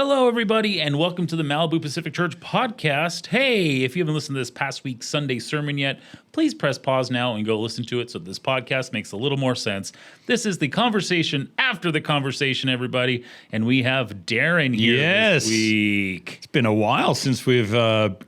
Hello, everybody, and welcome to the Malibu Pacific Church podcast. Hey, if you haven't listened to this past week's Sunday sermon yet, please press pause now and go listen to it so this podcast makes a little more sense. This is the conversation after the conversation, everybody, and we have Darren here this week. It's been a while since we've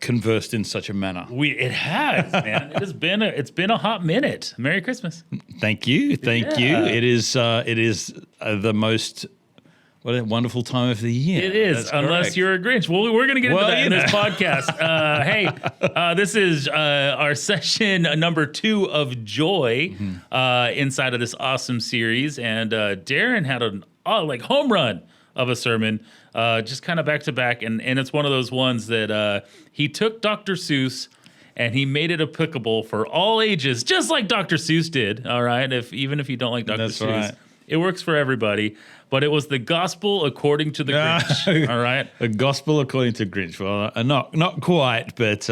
conversed in such a manner. It has, man. It's been a hot minute. Merry Christmas. Thank you. It is the most. What a wonderful time of the year. It is, That's unless correct. you're a Grinch. Well, we're going to get into that in this podcast. This is our session number 2 of Joy inside of this awesome series. And Darren had a home run of a sermon, just kind of back to back. And it's one of those ones that he took Dr. Seuss and he made it applicable for all ages, just like Dr. Seuss did. All right. Even if you don't like Dr. That's Seuss, right. It works for everybody. But it was the gospel according to the Grinch. All right, the gospel according to Grinch. Well, not quite, but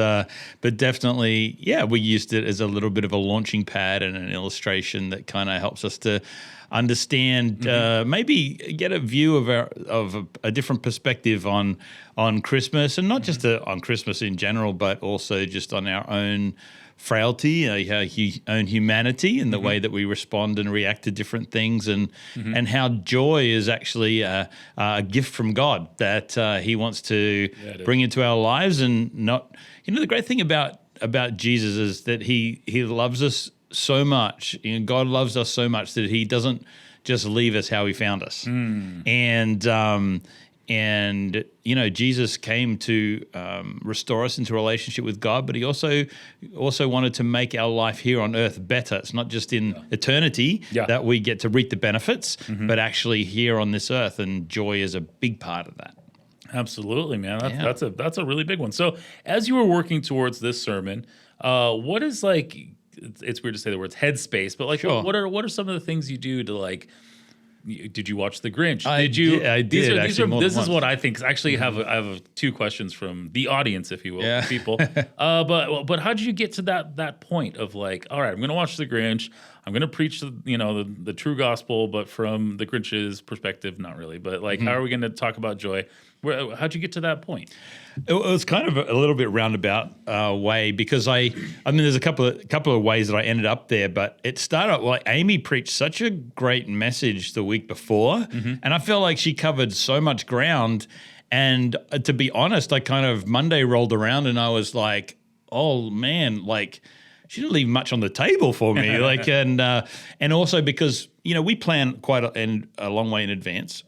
definitely, yeah. We used it as a little bit of a launching pad and an illustration that kind of helps us to understand, maybe get a view of a different perspective on Christmas, and not just on Christmas in general, but also just on our own frailty, our own humanity, and the way that we respond and react to different things, and how joy is actually a gift from God that He wants to bring into our lives. And not, the great thing about Jesus is that He loves us so much. God loves us so much that He doesn't just leave us how He found us. And Jesus came to restore us into a relationship with God, but He also wanted to make our life here on earth better. It's not just in eternity that we get to reap the benefits, but actually here on this earth, and joy is a big part of that. Absolutely, man. That's a really big one. So as you were working towards this sermon, what is it's weird to say the words headspace, but Sure. what are some of the things you do to did you watch The Grinch? I did. This is what I think. Actually, I have 2 questions from the audience, if you will, people. But how did you get to that point of all right, I'm going to watch The Grinch. I'm going to preach the true gospel, but from the Grinch's perspective, not really. But how are we going to talk about joy? How'd you get to that point? It was kind of a little bit roundabout way, because there's a couple of ways that I ended up there, but it started Amy preached such a great message the week before, and I felt like she covered so much ground. And to be honest, I kind of Monday rolled around and I was like, oh man, she didn't leave much on the table for me. And also because we plan quite a long way in advance.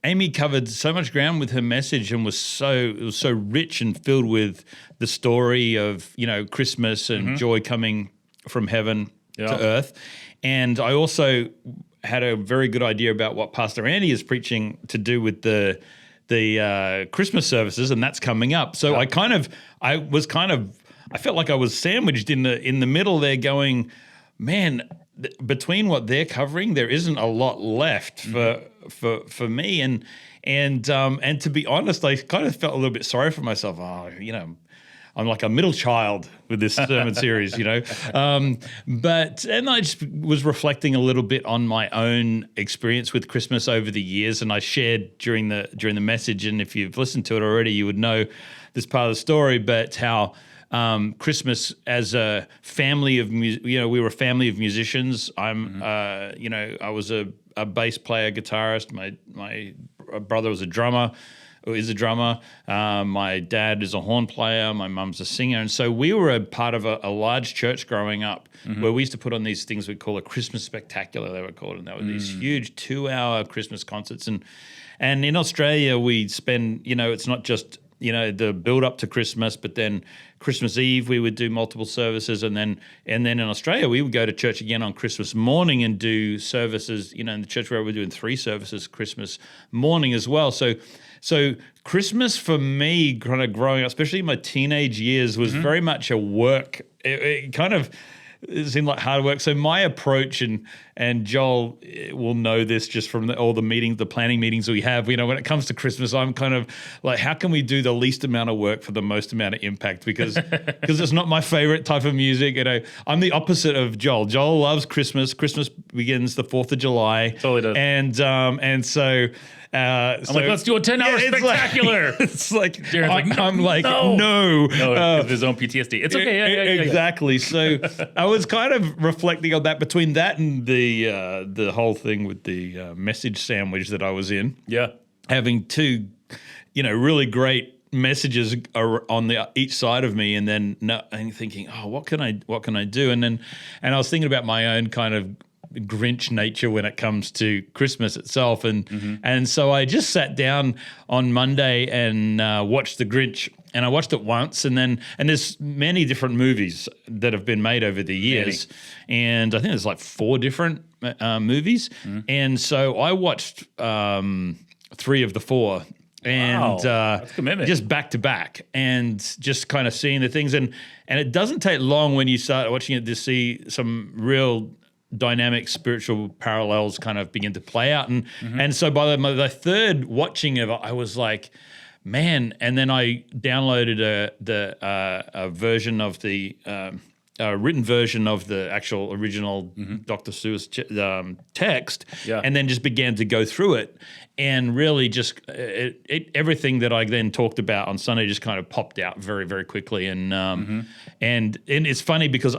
Amy covered so much ground with her message, and was so rich and filled with the story of Christmas and joy coming from heaven to earth. And I also had a very good idea about what Pastor Andy is preaching to do with the Christmas services, and that's coming up. So I felt like I was sandwiched in the middle there, going, man, between what they're covering, there isn't a lot left for me, and to be honest, I kind of felt a little bit sorry for myself. I'm like a middle child with this sermon series, but I just was reflecting a little bit on my own experience with Christmas over the years, and I shared during the message. And if you've listened to it already, you would know this part of the story, but how. Christmas as a family of we were a family of musicians. I was a bass player, guitarist. My brother was a drummer, or is a drummer. My dad is a horn player. My mum's a singer. And so we were a part of a large church growing up, where we used to put on these things we call a Christmas spectacular, they were called. And they were these huge 2-hour Christmas concerts. And in Australia, we spend, it's not just the build up to Christmas, but then Christmas Eve we would do multiple services, and then in Australia we would go to church again on Christmas morning and do services. In the church where we're doing 3 services Christmas morning as well. So Christmas for me, kind of growing up, especially in my teenage years, was very much a work. It kind of seemed like hard work. So my approach, and Joel will know this just from all the meetings, the planning meetings we have. When it comes to Christmas, I'm kind of like, how can we do the least amount of work for the most amount of impact? Because it's not my favorite type of music. I'm the opposite of Joel. Joel loves Christmas. Christmas begins the 4th of July. Totally does. And so. I'm like, let's do a 10-hour spectacular. It's like, Darren's I'm like, no. Because of his own PTSD. It's okay. Yeah. Exactly. So I was kind of reflecting on that between that and the whole thing with the message sandwich that I was in. Yeah. Having two, really great messages on each side of me, and then and thinking, oh, what can I do? And I was thinking about my own kind of Grinch nature when it comes to Christmas itself, and so I just sat down on Monday and watched The Grinch, and I watched it once, and there's many different movies that have been made over the years, and I think there's like 4 different movies, and so I watched 3 of the 4. And that's commitment. Just back to back, and just kind of seeing the things, and it doesn't take long when you start watching it to see some real dynamic spiritual parallels kind of begin to play out, and so by the third watching of it, I was like, man. And then I downloaded a version of the written version of the actual original Dr. Seuss text, and then just began to go through it, and really just everything that I then talked about on Sunday just kind of popped out very, very quickly, and it's funny because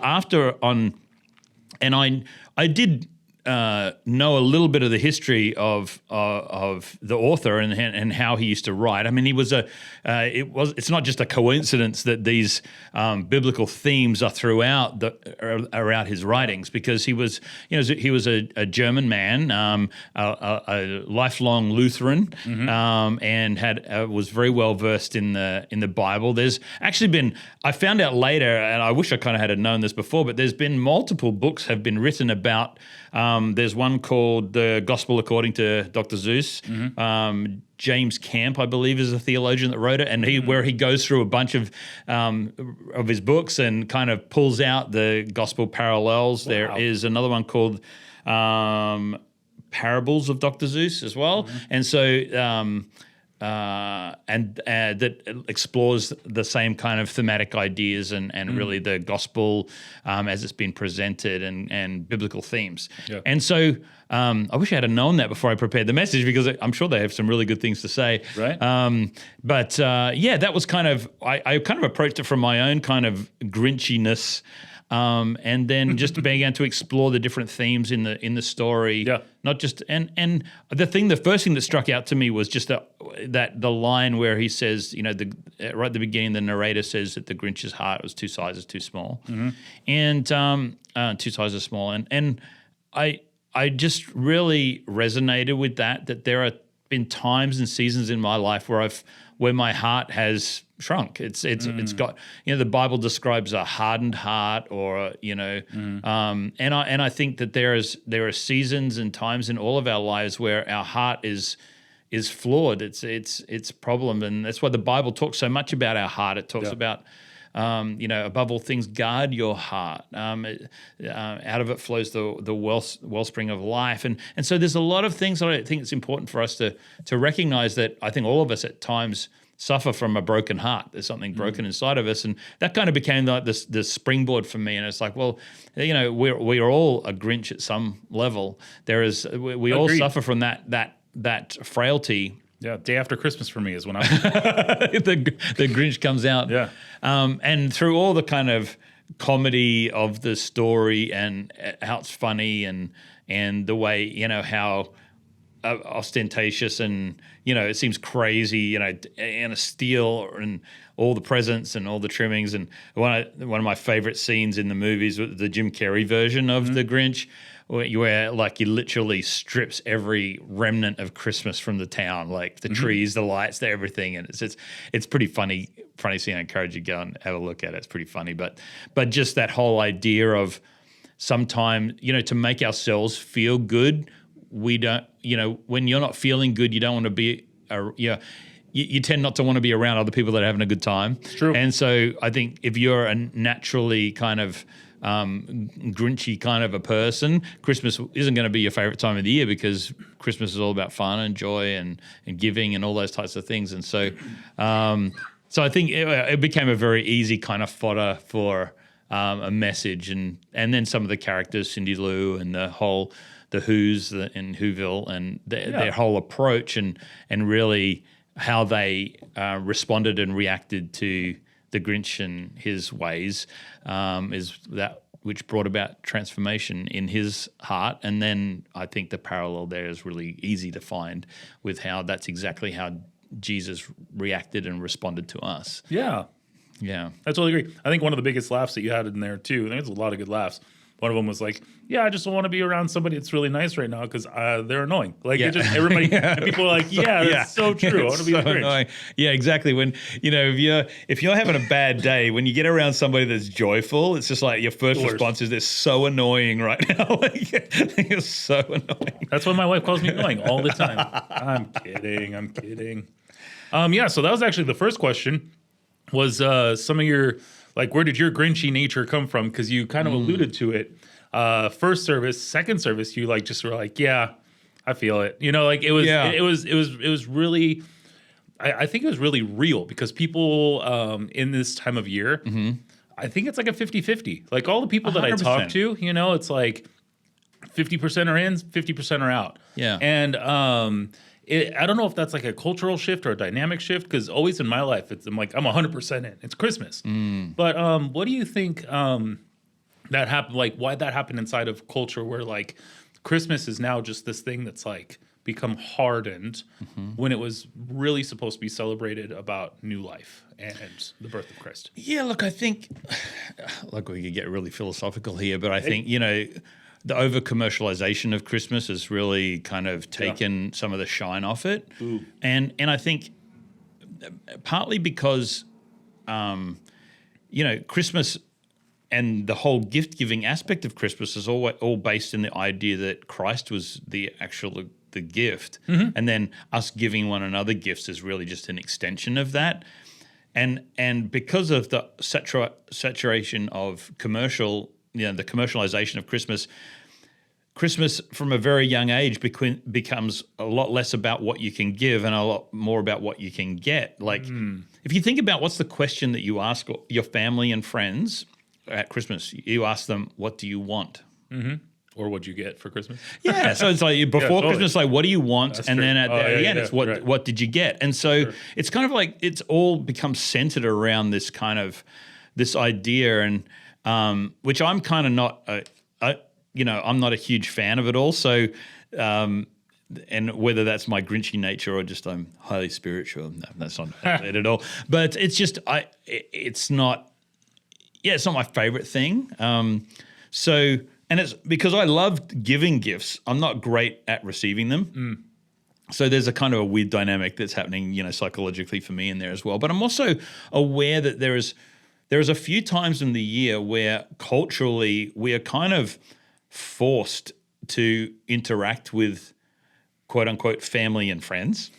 I did know a little bit of the history of the author and how he used to write. I mean, he was it's not just a coincidence that these biblical themes are throughout his writings, because he was a German man, a lifelong Lutheran, and was very well versed in the Bible. There's actually been, I found out later, and I wish I kind of had known this before, but there's been multiple books have been written about. There's one called The Gospel According to Dr. Seuss. James Camp, I believe, is a theologian that wrote it, and where he goes through a bunch of his books and kind of pulls out the gospel parallels. Wow. There is another one called Parables of Dr. Seuss as well, and so. That explores the same kind of thematic ideas and really the gospel as it's been presented and biblical themes. Yeah. And so I wish I had known that before I prepared the message, because I'm sure they have some really good things to say. Right. But that was kind of, I kind of approached it from my own kind of Grinchiness. And then just began to explore the different themes in the story. Yeah. Not just and the first thing that struck out to me was just that the line where he says, right at the beginning, the narrator says that the Grinch's heart was 2 sizes too small, and 2 sizes small, and I just really resonated with that there are been times and seasons in my life where my heart has shrunk. It's got, the Bible describes a hardened heart, or and I think that there are seasons and times in all of our lives where our heart is flawed. It's problem, and that's why the Bible talks so much about our heart. It talks about above all things, guard your heart. Out of it flows the wellspring of life, and so there's a lot of things that I think it's important for us to recognize, that I think all of us at times suffer from a broken heart. There's something broken inside of us, and that kind of became like the springboard for me. And it's like, well, we're all a Grinch at some level. We all suffer from that frailty. Yeah, day after Christmas for me is when the Grinch comes out. Yeah, and through all the kind of comedy of the story and how it's funny and the way how ostentatious and it seems crazy, and a steal and all the presents and all the trimmings. And one of my favorite scenes in the movies was the Jim Carrey version of the Grinch, where like he literally strips every remnant of Christmas from the town, like the trees, the lights, everything, and it's pretty funny scene. I encourage you to go and have a look at it. It's pretty funny, but just that whole idea of sometimes to make ourselves feel good. We don't, when you're not feeling good, you don't want to be, you tend not to want to be around other people that are having a good time. It's true. And so I think if you're a naturally kind of grinchy kind of a person, Christmas isn't going to be your favorite time of the year, because Christmas is all about fun and joy and giving and all those types of things. And so, so I think it became a very easy kind of fodder for a message, and then some of the characters, Cindy Lou and the Who's in Whoville, and their whole approach and really how they responded and reacted to the Grinch and his ways is that which brought about transformation in his heart. And then I think the parallel there is really easy to find with how that's exactly how Jesus reacted and responded to us. Yeah. Yeah. I totally agree. I think one of the biggest laughs that you had in there too, and there's a lot of good laughs. One of them was like, "Yeah, I just don't want to be around somebody that's really nice right now because they're annoying." Like it just everybody, and people are like, "Yeah, that's so true. I want to be so a Grinch." annoying. Yeah, exactly. When if you're having a bad day, when you get around somebody that's joyful, it's just like your first response is, "They're so annoying right now." Like, they're so annoying. That's what my wife calls me annoying all the time. I'm kidding. Yeah. So that was actually the first question. Was some of your, like, where did your Grinchy nature come from? Because you kind of alluded to it. First service, second service, you like just were like, yeah, I feel it. You know, like it was really, I think it was really real, because people in this time of year, I think it's like a 50-50. Like all the people that 100%. I talk to, you know, it's like 50% are in, 50% are out. Yeah. And I don't know if that's like a cultural shift or a dynamic shift, because always in my life, I'm 100% in. It's Christmas. But what do you think that happened? Like why that happened inside of culture, where like Christmas is now just this thing that's like become hardened when it was really supposed to be celebrated about new life and the birth of Christ? Yeah, look, I think, like we could get really philosophical here, but I think, you know, the over-commercialization of Christmas has really kind of taken some of the shine off it. And I think partly because, you know, Christmas and the whole gift-giving aspect of Christmas is all based in the idea that Christ was the gift. And then us giving one another gifts is really just an extension of that. And because of the saturation of commercial, you know, the commercialization of Christmas from a very young age becomes a lot less about what you can give and a lot more about what you can get. Like, if you think about what's the question that you ask your family and friends at Christmas, you ask them, "What do you want?" Or what'd you get for Christmas? Yeah, so it's like before totally. Christmas, like, what do you want? That's and true. then at the end, it's what did you get? And so it's kind of like it's all become centered around this kind of this idea, and which I'm kind of not, I'm not a huge fan of it all. So, and whether that's my Grinchy nature or just I'm highly spiritual, no, that's not it at all. But it's just it's not my favorite thing. And it's because I love giving gifts. I'm not great at receiving them. So there's a kind of a weird dynamic that's happening, you know, psychologically for me in there as well. But I'm also aware that there is a few times in the year where culturally we are kind of forced to interact with quote unquote family and friends.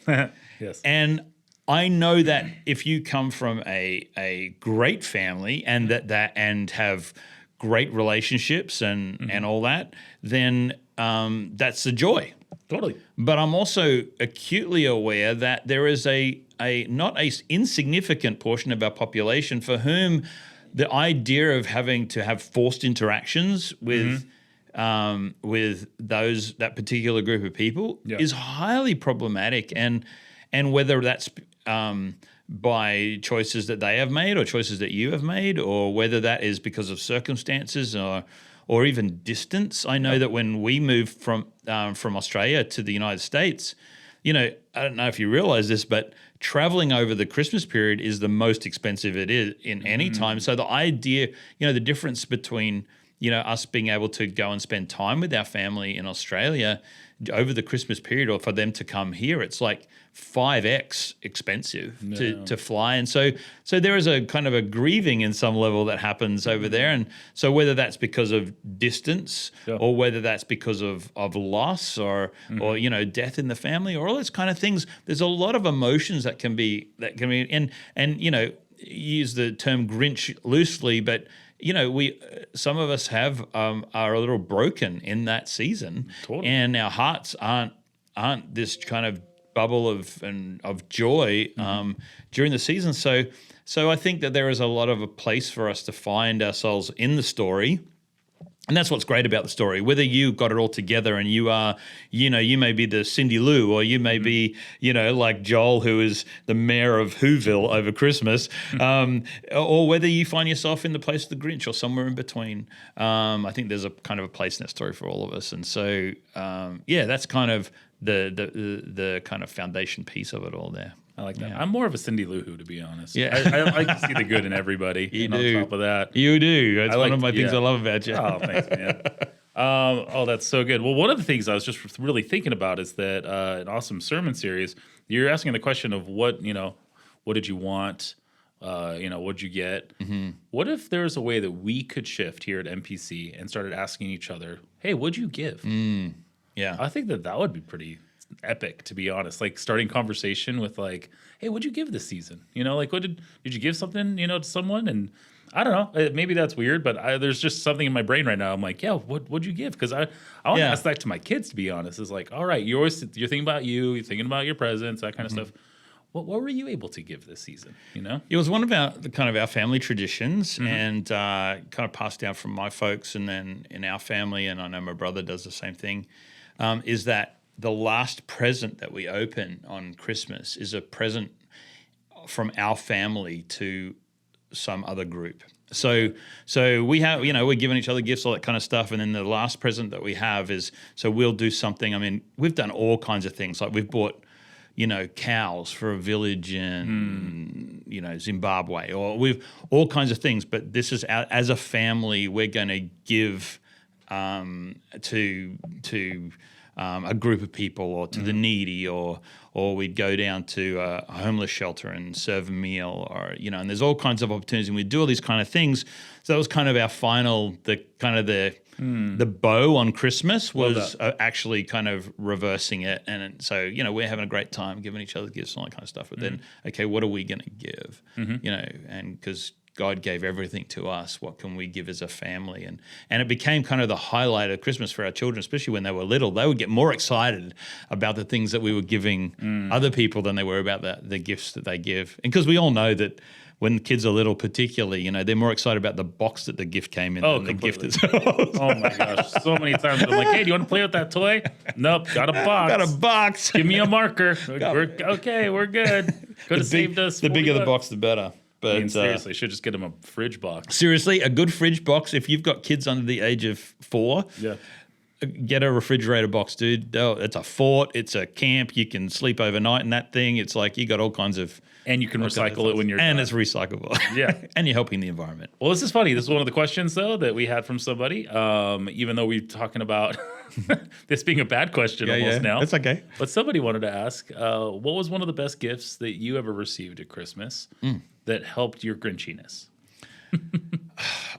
Yes. And I know that if you come from a great family and and have great relationships and all that, then that's a joy. Totally. But I'm also acutely aware that there is a not a insignificant portion of our population for whom the idea of having to have forced interactions with that particular group of people is highly problematic, and whether that's by choices that they have made or choices that you have made, or whether that is because of circumstances or even distance. I know that when we moved from Australia to the United States, you know, I don't know if you realize this, but traveling over the Christmas period is the most expensive it is in any time. So the idea, you know, the difference between, you know, us being able to go and spend time with our family in Australia over the Christmas period, or for them to come here, it's like 5x expensive to fly. And so there is a kind of a grieving in some level that happens over there. And so whether that's because of distance or whether that's because of loss or you know, death in the family or all those kind of things, there's a lot of emotions that can be and you know, use the term Grinch loosely, but we some of us are a little broken in that season, Totally. and our hearts aren't this kind of bubble of joy during the season. So I think that there is a lot of a place for us to find ourselves in the story. And that's what's great about the story. Whether you got it all together and you are, you may be the Cindy Lou, or you may be, like Joel, who is the mayor of Whoville over Christmas, or whether you find yourself in the place of the Grinch or somewhere in between. I think there's a kind of a place in that story for all of us. And so, that's kind of the kind of foundation piece of it all there. I like that. Yeah. I'm more of a Cindy Lou Who, to be honest. Yeah. I like to see the good in everybody. You and do. On top of that, You do. That's one of my things yeah. I love about you. Oh, thanks, man. That's so good. Well, one of the things I was just really thinking about is that an awesome sermon series. You're asking the question of what did you want? What'd you get? Mm-hmm. What if there's a way that we could shift here at MPC and started asking each other, "Hey, what'd you give?" Yeah. I think that would be pretty epic, to be honest. Like starting conversation with like, "Hey, what'd you give this season?" Like what did you give something, to someone? And I don't know, maybe that's weird, but there's just something in my brain right now. I'm like, yeah, what'd you give? Because I want to ask that to my kids, to be honest. Is like, all right, you're thinking about you're thinking about your presents, that kind of stuff. What were you able to give this season? It was one of our family traditions, and kind of passed down from my folks, and then in our family, and I know my brother does the same thing. Is that the last present that we open on Christmas is a present from our family to some other group. So we have, we're giving each other gifts, all that kind of stuff. And then the last present that we have is, so we'll do something. I mean, we've done all kinds of things. Like we've bought, cows for a village in, Zimbabwe, or we've all kinds of things. But this is as a family, we're going to give to a group of people, or to the needy, or we'd go down to a homeless shelter and serve a meal, or and there's all kinds of opportunities, and we do all these kind of things. So that was kind of our final, the bow on Christmas was actually kind of reversing it, and so we're having a great time giving each other gifts and all that kind of stuff. But then, okay, what are we going to give? And because God gave everything to us, what can we give as a family? And it became kind of the highlight of Christmas for our children, especially when they were little. They would get more excited about the things that we were giving other people than they were about the gifts that they give. And because we all know that when kids are little particularly, they're more excited about the box that the gift came in than completely. the gift itself. Oh my gosh, so many times I'm like, "Hey, do you want to play with that toy?" Nope, got a box. Got a box. Give me a marker. We're good. Could have saved us. The bigger the $40. box, the better. But seriously, should just get them a fridge box. Seriously, a good fridge box. If you've got kids under the age of 4, get a refrigerator box, dude. Oh, it's a fort. It's a camp. You can sleep overnight in that thing. It's like you got all kinds of... And you can recycle it when you're done. done. It's recyclable. Yeah. And you're helping the environment. Well, this is funny. This is one of the questions, though, that we had from somebody, even though we're talking about this being a bad question now. That's okay. But somebody wanted to ask, what was one of the best gifts that you ever received at Christmas that helped your Grinchiness?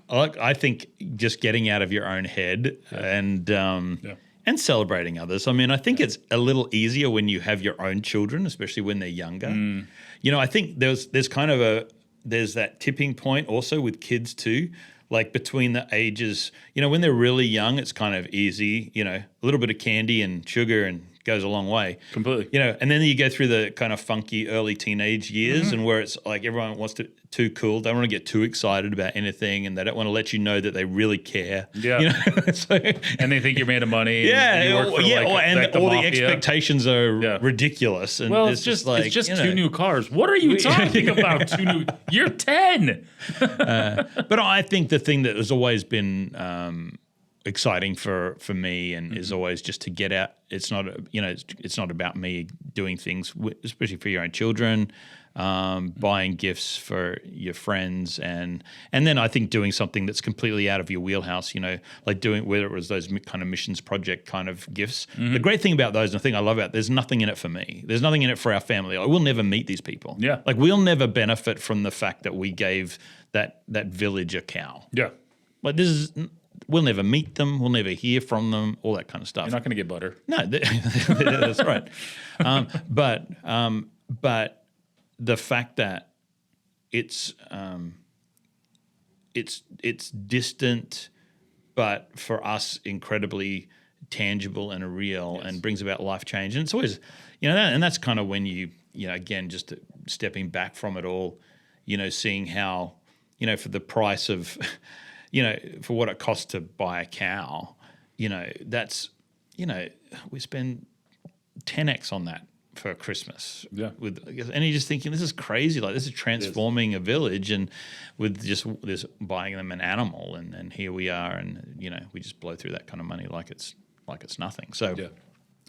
I think just getting out of your own head and celebrating others. I mean, I think it's a little easier when you have your own children, especially when they're younger. I think there's kind of there's that tipping point also with kids too, like between the ages, when they're really young, it's kind of easy, a little bit of candy and sugar and goes a long way. Completely. And then you go through the kind of funky early teenage years and where it's like everyone wants to too cool. They don't want to get too excited about anything, and they don't want to let you know that they really care. Yeah. So, and they think you're made of money. And all the mafia. expectations are ridiculous. And well, it's just two new cars. What are you talking about? You're 10. But I think the thing that has always been exciting for me and is always just to get out. It's not it's not about me doing things, especially for your own children, buying gifts for your friends, and then I think doing something that's completely out of your wheelhouse, like doing, whether it was those kind of missions project kind of gifts. The great thing about those, and the thing I love about, there's nothing in it for me. There's nothing in it for our family. Like, we'll never meet these people. Yeah. Like, we'll never benefit from the fact that we gave that village a cow. Yeah. Like, we'll never meet them. We'll never hear from them. All that kind of stuff. You're not going to get butter. No, that's right. But the fact that it's it's distant, but for us incredibly tangible and real, and brings about life change. And it's always, and that's kind of when again, just stepping back from it all, seeing how, for the price of, for what it costs to buy a cow, that's, we spend 10x on that for Christmas. Yeah. And you're just thinking, this is crazy. Like, this is transforming a village, and with just this buying them an animal, and here we are, and we just blow through that kind of money like it's nothing. So,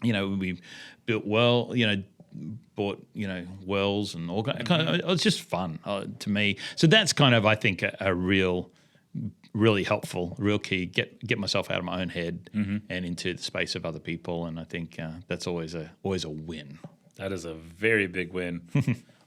we built bought wells and all kind of, it's just fun to me. So that's kind of, I think, a really helpful, real key. Get myself out of my own head and into the space of other people, and I think that's always a win. That is a very big win.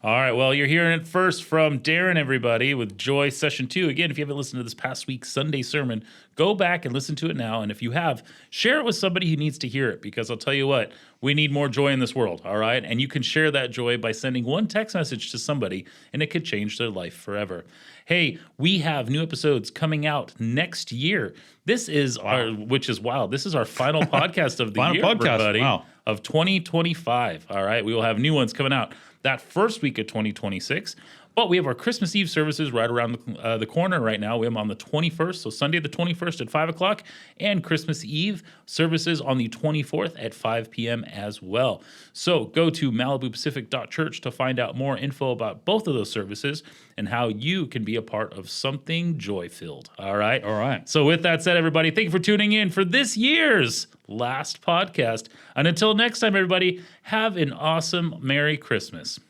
All right, well, you're hearing it first from Darren, everybody, with Joy Session 2. Again, if you haven't listened to this past week's Sunday sermon, go back and listen to it now. And if you have, share it with somebody who needs to hear it, because I'll tell you what, we need more joy in this world, all right? And you can share that joy by sending one text message to somebody, and it could change their life forever. Hey, we have new episodes coming out next year. This is which is wild. This is our final podcast of the year, everybody, of 2025. All right, we will have new ones coming out that first week of 2026. But we have our Christmas Eve services right around the corner right now. We have them on the 21st, so Sunday the 21st at 5 o'clock, and Christmas Eve services on the 24th at 5 p.m. as well. So go to MalibuPacific.church to find out more info about both of those services and how you can be a part of something joy-filled. All right? All right. So with that said, everybody, thank you for tuning in for this year's last podcast. And until next time, everybody, have an awesome Merry Christmas.